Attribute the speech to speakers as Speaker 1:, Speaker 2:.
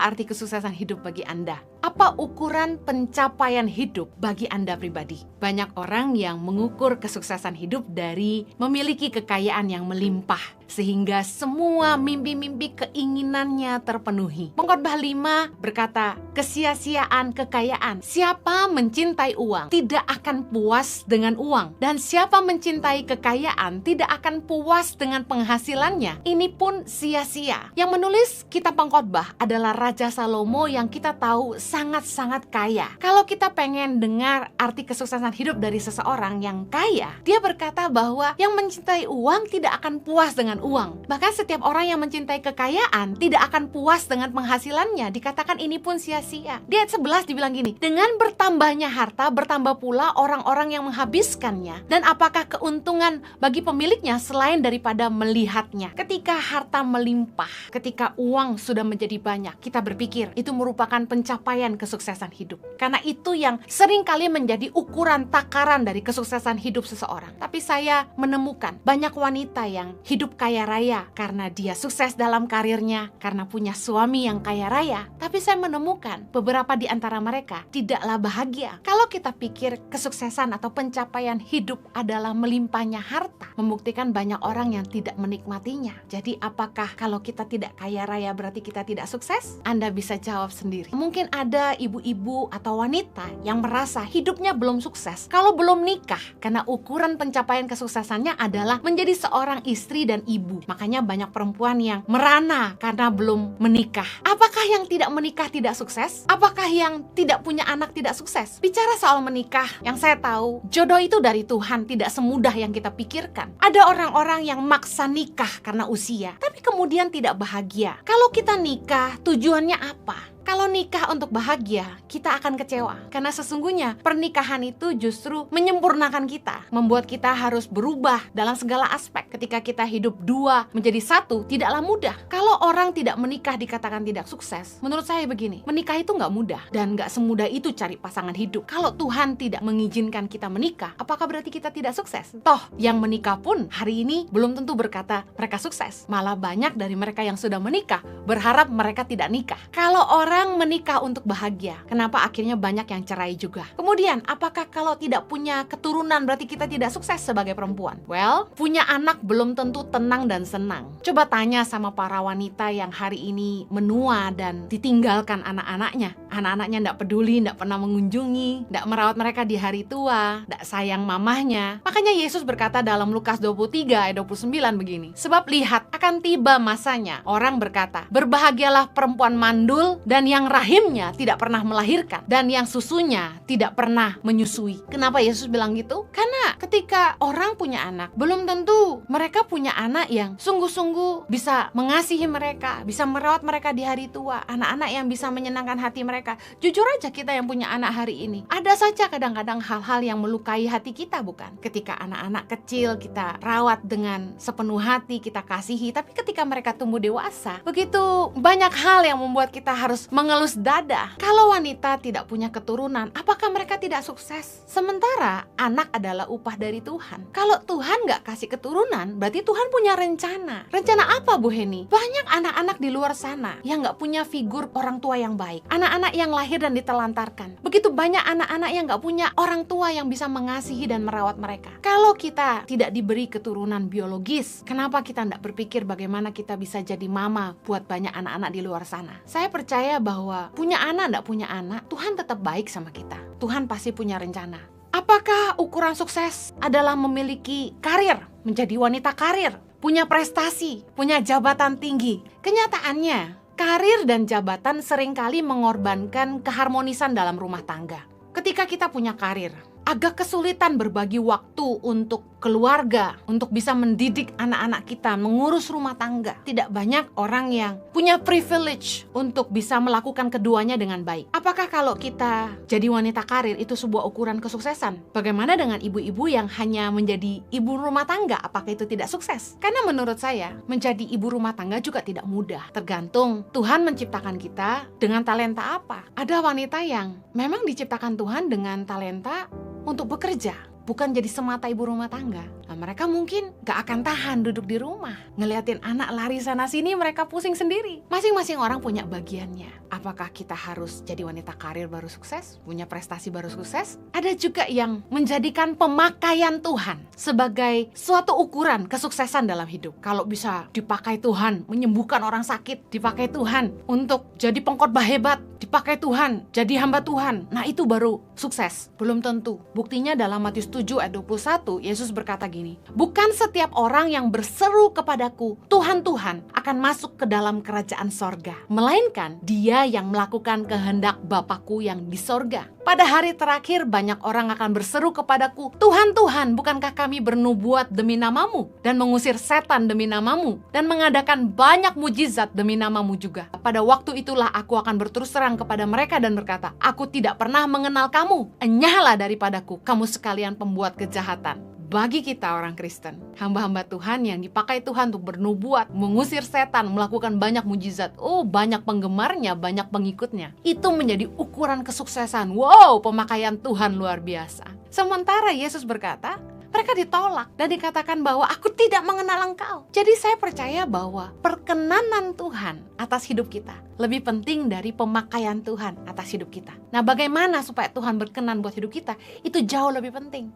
Speaker 1: Apa arti kesuksesan hidup bagi Anda? Apa ukuran pencapaian hidup bagi Anda pribadi? Banyak orang yang mengukur kesuksesan hidup dari memiliki kekayaan yang melimpah, sehingga semua mimpi-mimpi keinginannya terpenuhi. Pengkhotbah 5 berkata, kesia-siaan kekayaan. Siapa mencintai uang tidak akan puas dengan uang, dan siapa mencintai kekayaan tidak akan puas dengan penghasilannya. Ini pun sia-sia. Yang menulis kitab Pengkhotbah adalah Raja Salomo yang kita tahu sangat-sangat kaya. Kalau kita pengen dengar arti kesuksesan hidup dari seseorang yang kaya, dia berkata bahwa yang mencintai uang tidak akan puas dengan uang. Bahkan setiap orang yang mencintai kekayaan tidak akan puas dengan penghasilannya. Dikatakan ini pun sia-sia. Di ayat 11 dibilang gini, dengan bertambahnya harta, bertambah pula orang-orang yang menghabiskannya. Dan apakah keuntungan bagi pemiliknya selain daripada melihatnya? Ketika harta melimpah, ketika uang sudah menjadi banyak, kita berpikir itu merupakan pencapaian kesuksesan hidup. Karena itu yang seringkali menjadi ukuran takaran dari kesuksesan hidup seseorang. Tapi saya menemukan banyak wanita yang hidup kaya raya karena dia sukses dalam karirnya, karena punya suami yang kaya raya. Tapi saya menemukan beberapa di antara mereka tidaklah bahagia. Kalau kita pikir kesuksesan atau pencapaian hidup adalah melimpahnya harta, membuktikan banyak orang yang tidak menikmatinya. Jadi apakah kalau kita tidak kaya raya berarti kita tidak sukses? Anda bisa jawab sendiri. Mungkin ada ibu-ibu atau wanita yang merasa hidupnya belum sukses kalau belum nikah, karena ukuran pencapaian kesuksesannya adalah menjadi seorang istri dan ibu. Makanya banyak perempuan yang merana karena belum menikah. Apakah yang tidak menikah tidak sukses? Apakah yang tidak punya anak tidak sukses? Bicara soal menikah, yang saya tahu jodoh itu dari Tuhan, tidak semudah yang kita pikirkan. Ada orang-orang yang maksa nikah karena usia, tapi kemudian tidak bahagia. Kalau kita nikah, tujuannya apa? Kalau nikah untuk bahagia, kita akan kecewa. Karena sesungguhnya pernikahan itu justru menyempurnakan kita, membuat kita harus berubah dalam segala aspek. Ketika kita hidup dua menjadi satu, tidaklah mudah. Kalau orang tidak menikah dikatakan tidak sukses, menurut saya begini, menikah itu nggak mudah, dan nggak semudah itu cari pasangan hidup. Kalau Tuhan tidak mengizinkan kita menikah, apakah berarti kita tidak sukses? Toh, yang menikah pun hari ini belum tentu berkata mereka sukses. Malah banyak dari mereka yang sudah menikah berharap mereka tidak nikah. Kalau orang menikah untuk bahagia, kenapa akhirnya banyak yang cerai juga? Kemudian, apakah kalau tidak punya keturunan berarti kita tidak sukses sebagai perempuan? Well, punya anak belum tentu tenang dan senang. Coba tanya sama para wanita yang hari ini menua dan ditinggalkan anak-anaknya. Anak-anaknya tidak peduli, tidak pernah mengunjungi, tidak merawat mereka di hari tua, tidak sayang mamahnya. Makanya Yesus berkata dalam Lukas 23 ayat 29 begini, sebab lihat akan tiba masanya, orang berkata, berbahagialah perempuan mandul dan yang rahimnya tidak pernah melahirkan, dan yang susunya tidak pernah menyusui. Kenapa Yesus bilang gitu? Karena ketika orang punya anak, belum tentu mereka punya anak yang sungguh-sungguh bisa mengasihi mereka, bisa merawat mereka di hari tua, anak-anak yang bisa menyenangkan hati mereka. Jujur aja, kita yang punya anak hari ini, ada saja kadang-kadang hal-hal yang melukai hati kita, bukan? Ketika anak-anak kecil kita rawat dengan sepenuh hati, kita kasihi, tapi ketika mereka tumbuh dewasa, begitu banyak hal yang membuat kita harus mengelus dada. Kalau wanita tidak punya keturunan, apakah mereka tidak sukses? Sementara anak adalah upah dari Tuhan. Kalau Tuhan nggak kasih keturunan, berarti Tuhan punya rencana. Rencana apa, Bu Heni? Banyak anak-anak di luar sana yang nggak punya figur orang tua yang baik. Anak-anak yang lahir dan ditelantarkan. Begitu banyak anak-anak yang nggak punya orang tua yang bisa mengasihi dan merawat mereka. Kalau kita tidak diberi keturunan biologis, kenapa kita nggak berpikir bagaimana kita bisa jadi mama buat banyak anak-anak di luar sana? Saya percaya bahwa punya anak, enggak punya anak, Tuhan tetap baik sama kita. Tuhan pasti punya rencana. Apakah ukuran sukses adalah memiliki karir, menjadi wanita karir, punya prestasi, punya jabatan tinggi? Kenyataannya, karir dan jabatan seringkali mengorbankan keharmonisan dalam rumah tangga. Ketika kita punya karir, agak kesulitan berbagi waktu untuk keluarga, untuk bisa mendidik anak-anak kita, mengurus rumah tangga. Tidak banyak orang yang punya privilege untuk bisa melakukan keduanya dengan baik. Apakah kalau kita jadi wanita karir itu sebuah ukuran kesuksesan? Bagaimana dengan ibu-ibu yang hanya menjadi ibu rumah tangga? Apakah itu tidak sukses? Karena menurut saya, menjadi ibu rumah tangga juga tidak mudah. Tergantung Tuhan menciptakan kita dengan talenta apa. Ada wanita yang memang diciptakan Tuhan dengan talenta untuk bekerja, bukan jadi semata ibu rumah tangga. Nah, mereka mungkin gak akan tahan duduk di rumah. Ngeliatin anak lari sana sini, mereka pusing sendiri. Masing-masing orang punya bagiannya. Apakah kita harus jadi wanita karir baru sukses? Punya prestasi baru sukses? Ada juga yang menjadikan pemakaian Tuhan sebagai suatu ukuran kesuksesan dalam hidup. Kalau bisa dipakai Tuhan menyembuhkan orang sakit, dipakai Tuhan untuk jadi pengkhotbah hebat, dipakai Tuhan jadi hamba Tuhan, nah itu baru sukses. Belum tentu. Buktinya dalam Matius 7 ayat 21, Yesus berkata gini, bukan setiap orang yang berseru kepadaku, Tuhan, Tuhan, akan masuk ke dalam kerajaan sorga, melainkan dia yang melakukan kehendak Bapakku yang di sorga. Pada hari terakhir banyak orang akan berseru kepadaku, Tuhan, Tuhan, bukankah kami bernubuat demi namamu dan mengusir setan demi namamu dan mengadakan banyak mujizat demi namamu juga. Pada waktu itulah aku akan berterus terang kepada mereka dan berkata, aku tidak pernah mengenal kamu, enyahlah daripadaku, kamu sekalian pembuat kejahatan. Bagi kita orang Kristen, hamba-hamba Tuhan yang dipakai Tuhan untuk bernubuat, mengusir setan, melakukan banyak mujizat, banyak penggemarnya, banyak pengikutnya, itu menjadi ukuran kesuksesan. Wow, pemakaian Tuhan luar biasa. Sementara Yesus berkata, mereka ditolak dan dikatakan bahwa aku tidak mengenal engkau. Jadi saya percaya bahwa perkenanan Tuhan atas hidup kita lebih penting dari pemakaian Tuhan atas hidup kita. Nah, bagaimana supaya Tuhan berkenan buat hidup kita? Itu jauh lebih penting.